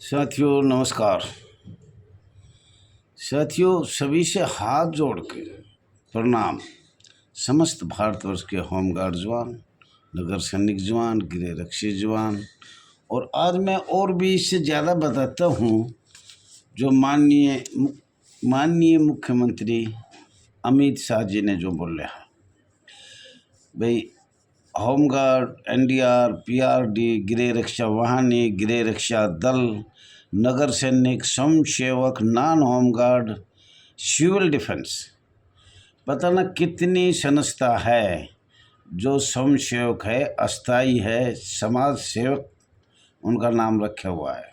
साथियों नमस्कार। साथियों सभी से हाथ जोड़ के प्रणाम। समस्त भारतवर्ष के होमगार्ड जवान, नगर सैनिक जवान, गृह रक्षी जवान, और आज मैं और भी इससे ज़्यादा बताता हूँ जो माननीय मुख्यमंत्री अमित शाह जी ने जो बोले हैं भाई, होमगार्ड, एनडीआर, पीआरडी, गृह रक्षा वाहिनी, गृह रक्षा दल, नगर सैनिक, स्वयं सेवक, नॉन होमगार्ड, सिविल डिफेंस, पता न कितनी संस्था है जो स्वयं सेवक है, अस्थाई है, समाज सेवक उनका नाम रखा हुआ है।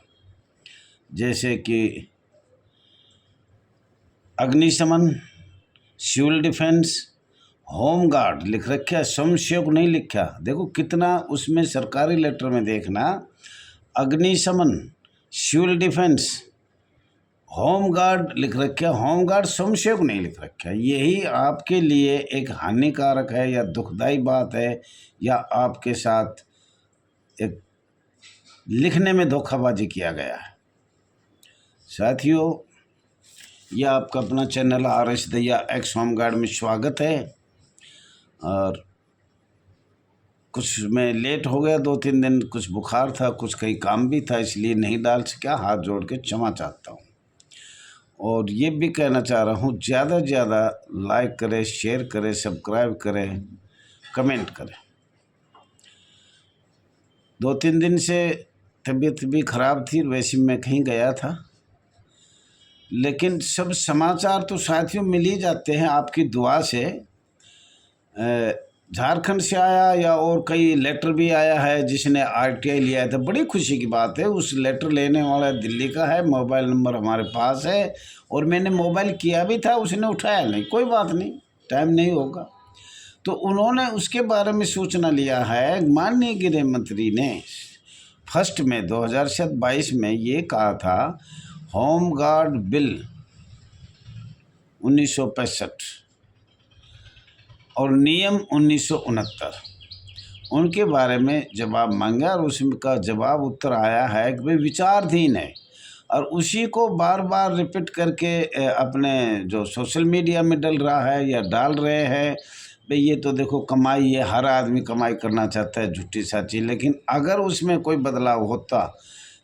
जैसे कि अग्निशमन, सिविल डिफेंस, होम गार्ड लिख रखा है, स्वयं सेवक नहीं लिखा। देखो कितना उसमें सरकारी लेटर में देखना, अग्निशमन, सिविल डिफेंस, होम गार्ड लिख रखा है, होम गार्ड स्वयं सेवक नहीं लिख रखा है। यही आपके लिए एक हानिकारक है या दुखदाई बात है, या आपके साथ एक लिखने में धोखाबाजी किया गया है। साथियों, यह आपका अपना channel RS Dahiya x home guard में स्वागत है। और कुछ में लेट हो गया, 2-3 दिन कुछ बुखार था, कुछ कहीं काम भी था, इसलिए नहीं डाल सका। हाथ जोड़ के क्षमा चाहता हूँ। और ये भी कहना चाह रहा हूँ, ज़्यादा से ज़्यादा लाइक करें, शेयर करें, सब्सक्राइब करें, कमेंट करें। 2-3 दिन से तबीयत भी ख़राब थी, वैसे मैं कहीं गया था, लेकिन सब समाचार तो साथियों मिल ही जाते हैं आपकी दुआ से। झारखंड से आया या और कई लेटर भी आया है जिसने RTI लिया है, तो बड़ी खुशी की बात है। उस लेटर लेने वाला दिल्ली का है, मोबाइल नंबर हमारे पास है, और मैंने मोबाइल किया भी था, उसने उठाया नहीं। कोई बात नहीं, टाइम नहीं होगा। तो उन्होंने उसके बारे में सूचना लिया है। माननीय गृह मंत्री ने 1 मई 2022 में ये कहा था, होम गार्ड बिल 1965 और नियम 1969 उनके बारे में जवाब मांगा, और उसका जवाब उत्तर आया है कि भाई विचाराधीन है। और उसी को बार बार रिपीट करके अपने जो सोशल मीडिया में डल रहा है या डाल रहे हैं। भाई ये तो देखो कमाई है, हर आदमी कमाई करना चाहता है, झूठी साची। लेकिन अगर उसमें कोई बदलाव होता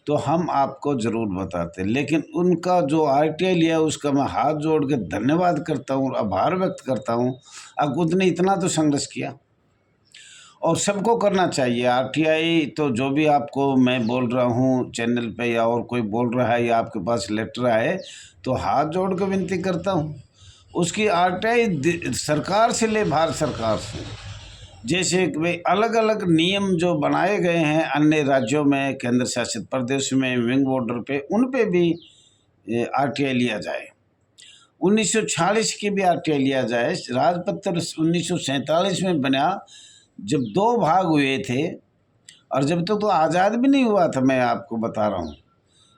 तो हम आपको ज़रूर बताते। लेकिन उनका जो RTI लिया उसका मैं हाथ जोड़ के धन्यवाद करता हूँ, आभार व्यक्त करता हूँ। अब उसने इतना तो संघर्ष किया, और सबको करना चाहिए। RTI तो जो भी आपको मैं बोल रहा हूँ चैनल पे, या और कोई बोल रहा है या आपके पास लेटर आए, तो हाथ जोड़ के विनती करता हूँ उसकी RTI सरकार से ले, भारत सरकार से। जैसे कि अलग अलग नियम जो बनाए गए हैं अन्य राज्यों में, केंद्र शासित प्रदेश में, विंग बॉर्डर पे, उन पे भी RTI लिया जाए। 1946 की भी RTI लिया जाए। राजपत्र 1947 में बना, जब 2 भाग हुए थे, और जब तक तो आज़ाद भी नहीं हुआ था, मैं आपको बता रहा हूँ।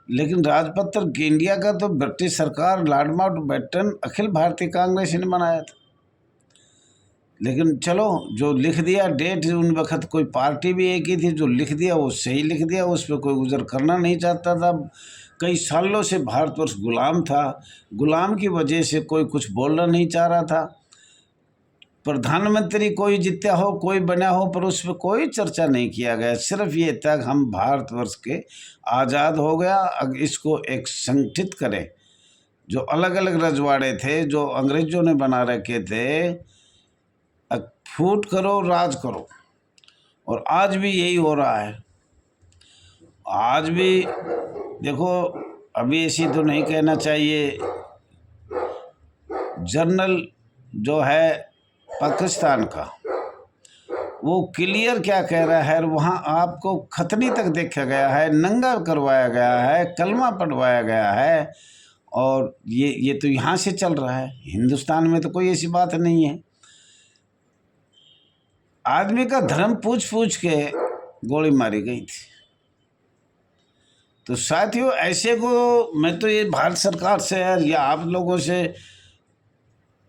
लेकिन राजपत्र इंडिया का तो ब्रिटिश सरकार, लॉर्ड माउंटबेटन, अखिल भारतीय कांग्रेस ने बनाया था। लेकिन चलो, जो लिख दिया डेट, उन वक्त कोई पार्टी भी एक ही थी, जो लिख दिया वो सही लिख दिया, उस पर कोई गुजर करना नहीं चाहता था। कई सालों से भारतवर्ष गुलाम था, गुलाम की वजह से कोई कुछ बोलना नहीं चाह रहा था। प्रधानमंत्री कोई जीता हो, कोई बना हो, पर उस पर कोई चर्चा नहीं किया गया। सिर्फ ये तक हम भारतवर्ष के आज़ाद हो गया, अब इसको एक संगठित करें। जो अलग अलग रजवाड़े थे जो अंग्रेजों ने बना रखे थे, फूट करो, राज करो। और आज भी यही हो रहा है। आज भी देखो, अभी ऐसी तो नहीं कहना चाहिए, जनरल जो है पाकिस्तान का, वो क्लियर क्या कह रहा है, वहाँ आपको खतनी तक देखा गया है, नंगा करवाया गया है, कलमा पढ़वाया गया है। और ये तो यहाँ से चल रहा है। हिंदुस्तान में तो कोई ऐसी बात नहीं है। आदमी का धर्म पूछ पूछ के गोली मारी गई थी। तो साथियों, ऐसे को मैं तो ये भारत सरकार से या आप लोगों से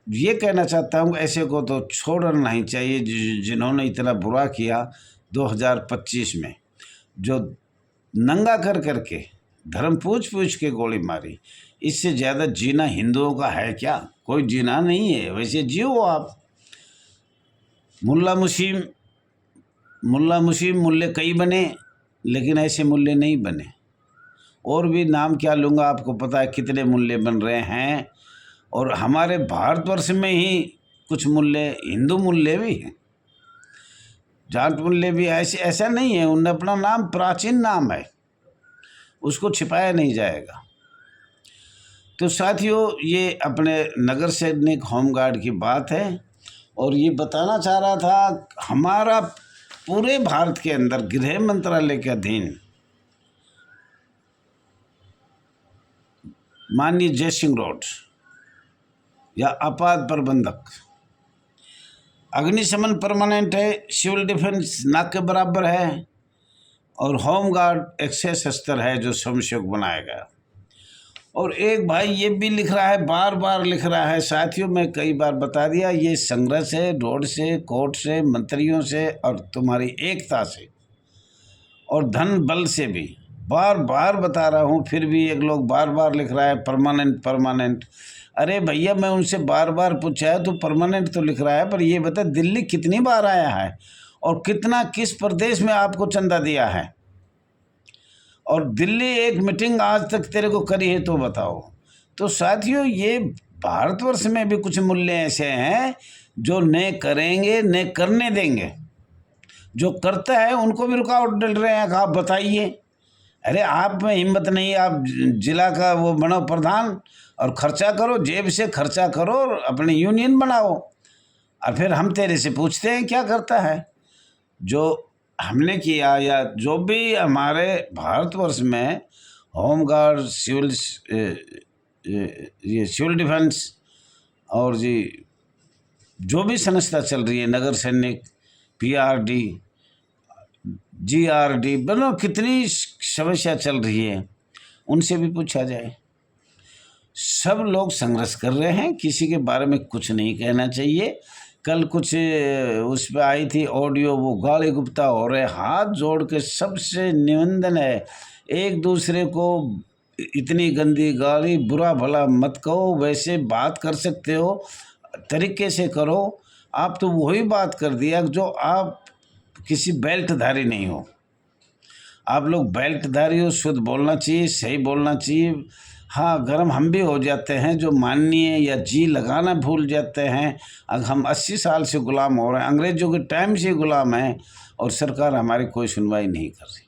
ये कहना चाहता हूँ, ऐसे को तो छोड़ना नहीं चाहिए जिन्होंने इतना बुरा किया 2025 में, जो नंगा कर करके धर्म पूछ पूछ के गोली मारी। इससे ज़्यादा जीना हिंदुओं का है क्या? कोई जीना नहीं है, वैसे जियो आप। मुल्ला मुसीम मुल्ले कई बने, लेकिन ऐसे मुल्ले नहीं बने। और भी नाम क्या लूँगा, आपको पता है कितने मुल्ले बन रहे हैं। और हमारे भारतवर्ष में ही कुछ मुल्ले हिंदू मुल्ले भी हैं, जाट मुल्ले भी। ऐसा नहीं है, उनने अपना नाम प्राचीन नाम है, उसको छिपाया नहीं जाएगा। तो साथियों, ये अपने नगर सैनिक होमगार्ड की बात है। और ये बताना चाह रहा था, हमारा पूरे भारत के अंदर गृह मंत्रालय के अधीन माननीय जयसिंह रोड या आपात प्रबंधक, अग्निशमन परमानेंट है, सिविल डिफेंस नाक के बराबर है, और होमगार्ड एक्सेस स्तर है जो स्वयंसेवक बनाया गया। और एक भाई ये भी लिख रहा है, बार बार लिख रहा है, साथियों मैं कई बार बता दिया, ये संघर्ष से, रोड से, कोर्ट से, मंत्रियों से और तुम्हारी एकता से और धन बल से भी बार बार बता रहा हूँ। फिर भी एक लोग बार बार लिख रहा है परमानेंट। अरे भैया, मैं उनसे बार बार पूछा है, तो परमानेंट तो लिख रहा है, पर ये बता दिल्ली कितनी बार आया है और कितना किस प्रदेश में आपको चंदा दिया है, और दिल्ली एक मीटिंग आज तक तेरे को करी है तो बताओ। तो साथियों, ये भारतवर्ष में भी कुछ मूल्य ऐसे हैं जो न करेंगे न करने देंगे। जो करता है उनको भी रुकावट डल रहे हैं। आप बताइए, अरे आप में हिम्मत नहीं, आप जिला का वो बनो प्रधान और खर्चा करो, जेब से खर्चा करो और अपनी यूनियन बनाओ, और फिर हम तेरे से पूछते हैं क्या करता है। जो हमने किया या जो भी हमारे भारतवर्ष में होमगार्ड, ये सिविल डिफेंस और जी जो भी संस्था चल रही है, नगर सैनिक, PRD, GRD, बनो कितनी समस्या चल रही है, उनसे भी पूछा जाए। सब लोग संघर्ष कर रहे हैं, किसी के बारे में कुछ नहीं कहना चाहिए। कल कुछ उस पर आई थी ऑडियो, वो गाली गुप्ता हो रहे। हाथ जोड़ के सबसे निवेदन है, एक दूसरे को इतनी गंदी गाली बुरा भला मत कहो। वैसे बात कर सकते हो, तरीके से करो। आप तो वही बात कर दिया जो आप किसी बेल्टधारी नहीं हो। आप लोग बेल्टधारी हो, शुद्ध बोलना चाहिए, सही बोलना चाहिए। हाँ, गर्म हम भी हो जाते हैं, जो माननीय या जी लगाना भूल जाते हैं। अब हम 80 साल से गुलाम हो रहे हैं, अंग्रेजों के टाइम से गुलाम हैं, और सरकार हमारी कोई सुनवाई नहीं कर रही।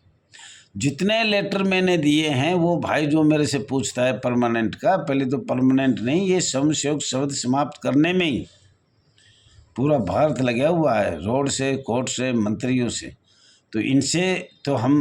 जितने लेटर मैंने दिए हैं, वो भाई जो मेरे से पूछता है परमानेंट का, पहले तो परमानेंट नहीं, ये स्वयंसेवक शब्द समाप्त करने में ही पूरा भारत लगा हुआ है, रोड से, कोर्ट से, मंत्रियों से। तो इनसे तो हम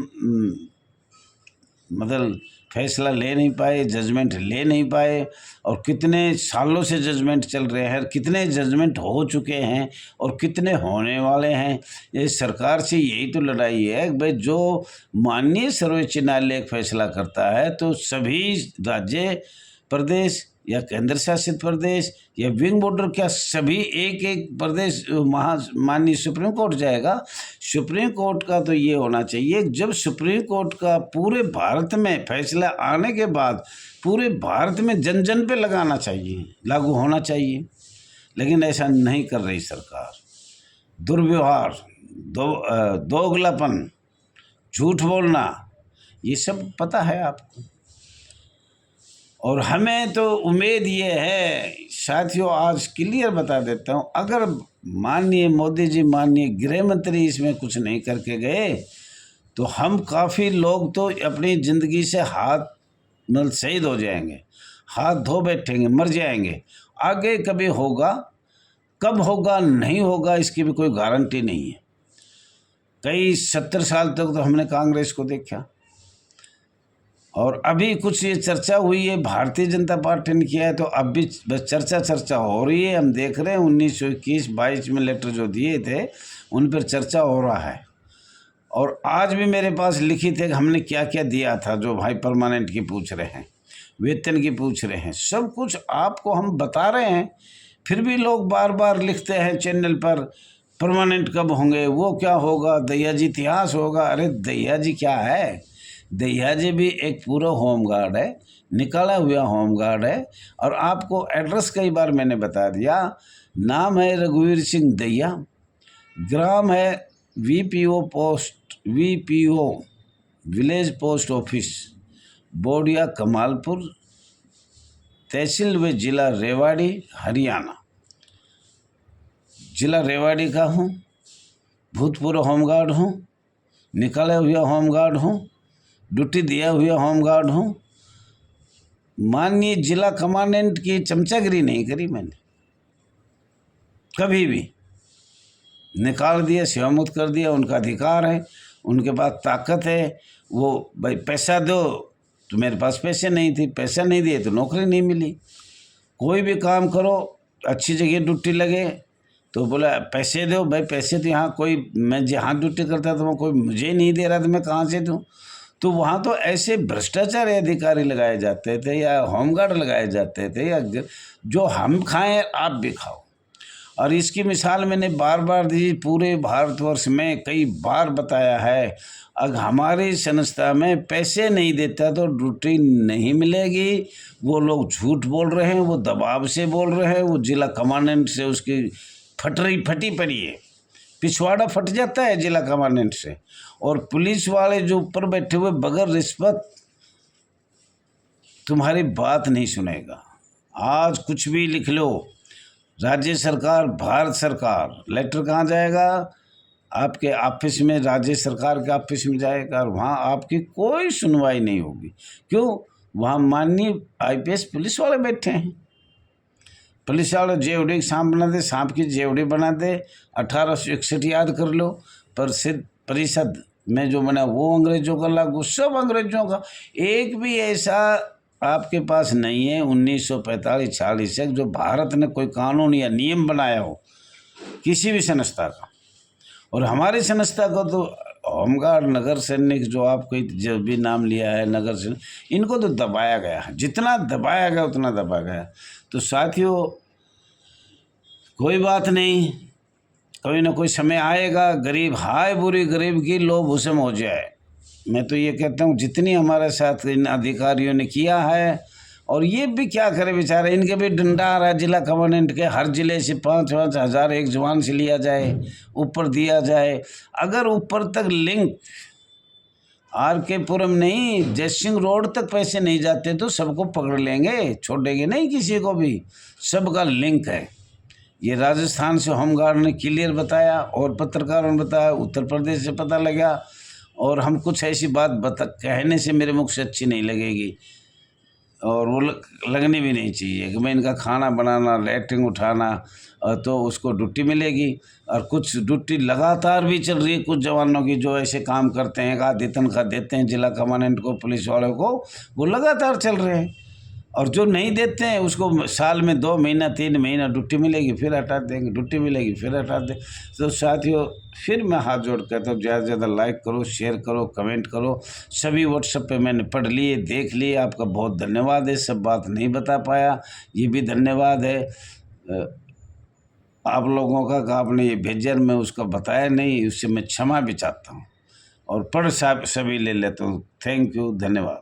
मतलब फैसला ले नहीं पाए, जजमेंट ले नहीं पाए, और कितने सालों से जजमेंट चल रहे हैं, कितने जजमेंट हो चुके हैं और कितने होने वाले हैं। ये सरकार से यही तो लड़ाई है भाई, जो माननीय सर्वोच्च न्यायालय एक फैसला करता है तो सभी राज्य, प्रदेश या केंद्र शासित प्रदेश या विंग बॉर्डर, क्या सभी एक एक प्रदेश माननीय सुप्रीम कोर्ट जाएगा? सुप्रीम कोर्ट का तो ये होना चाहिए, जब सुप्रीम कोर्ट का पूरे भारत में फैसला आने के बाद पूरे भारत में जन जन पे लगाना चाहिए, लागू होना चाहिए। लेकिन ऐसा नहीं कर रही सरकार। दुर्व्यवहार, दोगलापन, झूठ बोलना, ये सब पता है आपको। और हमें तो उम्मीद ये है साथियों, आज क्लियर बता देता हूँ, अगर माननीय मोदी जी, माननीय गृह मंत्री इसमें कुछ नहीं करके गए, तो हम काफ़ी लोग तो अपनी ज़िंदगी से हाथ मतलब शहीद हो जाएंगे, हाथ धो बैठेंगे, मर जाएंगे। आगे कभी होगा, कब होगा नहीं होगा इसकी भी कोई गारंटी नहीं है। कई 70 साल तक तो हमने कांग्रेस को देखा, और अभी कुछ ये चर्चा हुई है भारतीय जनता पार्टी ने किया है, तो अब भी बस चर्चा हो रही है। हम देख रहे हैं 1921-22 में लेटर जो दिए थे उन पर चर्चा हो रहा है। और आज भी मेरे पास लिखित है कि हमने क्या क्या दिया था। जो भाई परमानेंट की पूछ रहे हैं, वेतन की पूछ रहे हैं, सब कुछ आपको हम बता रहे हैं। फिर भी लोग बार बार लिखते हैं चैनल पर, परमानेंट कब होंगे, वो क्या होगा, दयाजी इतिहास होगा। अरे दयाजी क्या है? दहियाजी भी एक पूरा होमगार्ड है, निकाला हुआ होमगार्ड है। और आपको एड्रेस कई बार मैंने बता दिया। नाम है रघुवीर सिंह दहिया, ग्राम है VPO post, VPO village post office, Bodia Kamalpur, tehsil व जिला रेवाड़ी, हरियाणा। जिला रेवाड़ी का हूँ, भूतपूर्व होमगार्ड हूँ, निकाला हुआ होमगार्ड हूँ, ड्यूटी दिया हुआ होमगार्ड हूँ। माननीय जिला कमांडेंट की चमचागिरी नहीं करी मैंने कभी भी। निकाल दिया, सेवामुक्त कर दिया, उनका अधिकार है, उनके पास ताकत है। वो भाई पैसा दो, तो मेरे पास पैसे नहीं थे, पैसा नहीं दिए तो नौकरी नहीं मिली। कोई भी काम करो, अच्छी जगह ड्यूटी लगे तो बोला पैसे दो, भाई पैसे तो यहाँ कोई, मैं जहाँ ड्यूटी करता था वहाँ कोई मुझे नहीं दे रहा, तो मैं कहाँ से दूँ। तो वहाँ तो ऐसे भ्रष्टाचार अधिकारी लगाए जाते थे या होमगार्ड लगाए जाते थे, या जो हम खाएं आप भी खाओ। और इसकी मिसाल मैंने बार बार दी, पूरे भारतवर्ष में कई बार बताया है। अगर हमारी संस्था में पैसे नहीं देता तो ड्यूटी नहीं मिलेगी। वो लोग झूठ बोल रहे हैं, वो दबाव से बोल रहे हैं, वो जिला कमांडेंट से उसकी फटी पड़ी है, पिछवाड़ा फट जाता है जिला कमांडेंट से। और पुलिस वाले जो ऊपर बैठे हुए बगैर रिश्वत तुम्हारी बात नहीं सुनेगा। आज कुछ भी लिख लो, राज्य सरकार, भारत सरकार, लेटर कहाँ जाएगा? आपके ऑफिस में, राज्य सरकार के ऑफिस में जाएगा, और वहाँ आपकी कोई सुनवाई नहीं होगी। क्यों? वहाँ माननीय आईपीएस पुलिस वाले बैठे हैं। पुलिस वाले जेवड़ी सांप बना दे, सांप की जेवड़ी बना दे। 1861 याद कर लो, परिषद में जो बना वो अंग्रेजों का लागू, सब अंग्रेजों का। एक भी ऐसा आपके पास नहीं है 1945-46 से जो भारत ने कोई कानून या नियम बनाया हो किसी भी संस्था का। और हमारी संस्था को तो होमगार्ड, नगर सैनिक, जो आपको जो भी नाम लिया है, नगर सैनिक, इनको तो दबाया गया है। जितना दबाया गया उतना दबाया गया। तो साथियों, कोई बात नहीं, कोई ना कोई समय आएगा, गरीब हाय बुरी गरीब की लोभ भूसम हो जाए। मैं तो ये कहता हूँ जितनी हमारे साथ इन अधिकारियों ने किया है, और ये भी क्या करे बेचारे, इनके भी डंडा आ रहा है जिला कमांडेंट के। हर जिले से 5-5 हज़ार एक जवान से लिया जाए, ऊपर दिया जाए। अगर ऊपर तक लिंक आर.के. पुरम नहीं, जयसिंह रोड तक पैसे नहीं जाते तो सबको पकड़ लेंगे, छोड़ेंगे नहीं किसी को भी। सबका लिंक है। ये राजस्थान से होमगार्ड ने क्लियर बताया, और पत्रकारों ने बताया, उत्तर प्रदेश से पता लगा। और हम कुछ ऐसी बात कहने से मेरे मुख से अच्छी नहीं लगेगी, और वो लगनी भी नहीं चाहिए कि मैं इनका खाना बनाना, लैट्रिन उठाना, तो उसको ड्यूटी मिलेगी। और कुछ ड्यूटी लगातार भी चल रही है कुछ जवानों की, जो ऐसे काम करते हैं, आधी तनख्वाह देते हैं जिला कमांडेंट को, पुलिस वालों को, वो लगातार चल रहे हैं। और जो नहीं देते हैं उसको साल में 2 महीना 3 महीना ड्यूटी मिलेगी, फिर हटा देंगे, ड्यूटी मिलेगी फिर हटा दें। तो साथियों, फिर मैं हाथ जोड़ कहता हूँ, ज़्यादा से ज़्यादा लाइक करो, शेयर करो, कमेंट करो। सभी व्हाट्सएप पे मैंने पढ़ लिए, देख लिए। आपका बहुत धन्यवाद है। सब बात नहीं बता पाया, ये भी धन्यवाद है आप लोगों का, कि आपने ये भेजा, मैं उसका बताया नहीं, उससे मैं क्षमा भी चाहता हूँ। और पढ़ सभी ले लेता हूँ। थैंक यू, धन्यवाद।